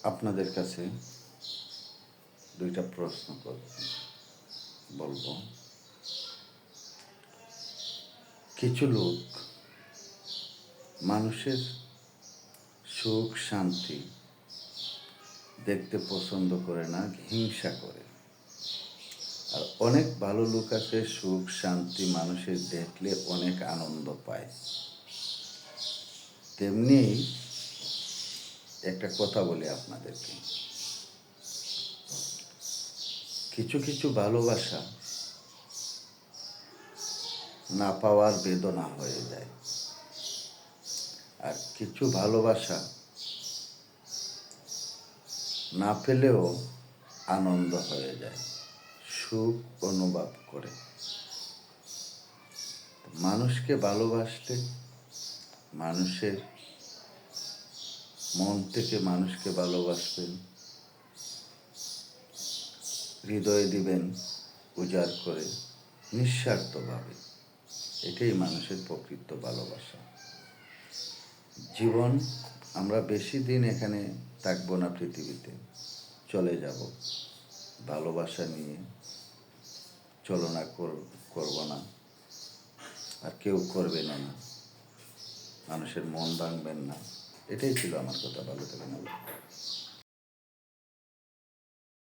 আপনাদের কাছে দুইটা প্রশ্ন বলবো। কিছু লোক মানুষের সুখ শান্তি দেখতে পছন্দ করে না, হিংসা করে। আর অনেক ভালো লোক আছে, সুখ শান্তি মানুষের দেখলে অনেক আনন্দ পায়। তেমনি একটা কথা বলি আপনাদেরকে, কিছু কিছু ভালোবাসা না পাওয়ার বেদনা হয়ে যায়, আর কিছু ভালোবাসা না পেলেও আনন্দ হয়ে যায়, সুখ অনুভব করে। মানুষকে ভালোবাসলে মানুষের মন থেকে মানুষকে ভালোবাসবেন, হৃদয় দিবেন উজাড় করে, নিঃস্বার্থভাবে। এটাই মানুষের প্রকৃত ভালোবাসা। জীবন, আমরা বেশি দিন এখানে থাকবো না, পৃথিবীতে চলে যাব। ভালোবাসা নিয়ে চলনা করব না, আর কেউ করবেন না, মানুষের মন ভাঙবেন না। এটাই ছিল আমার কথা। ভালো থাকবেন।